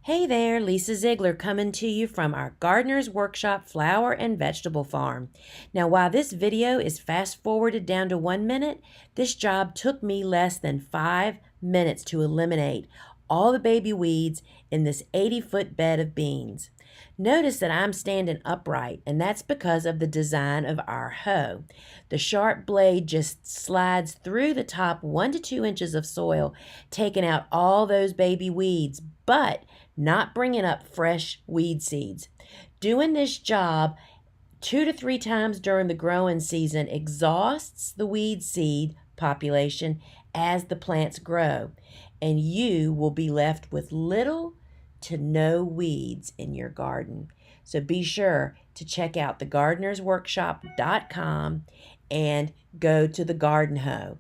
Hey there, Lisa Ziegler coming to you from our Gardener's Workshop Flower and Vegetable Farm. Now, while this video is fast forwarded down to 1 minute, this job took me less than 5 minutes to eliminate all the baby weeds in this 80-foot bed of beans. Notice that I'm standing upright, and that's because of the design of our hoe. The sharp blade just slides through the top 1 to 2 inches of soil, taking out all those baby weeds, but not bringing up fresh weed seeds. Doing this job 2 to 3 times during the growing season exhausts the weed seed population as the plants grow, and you will be left with little to no weeds in your garden. So be sure to check out thegardenersworkshop.com and go to the Garden Hoe.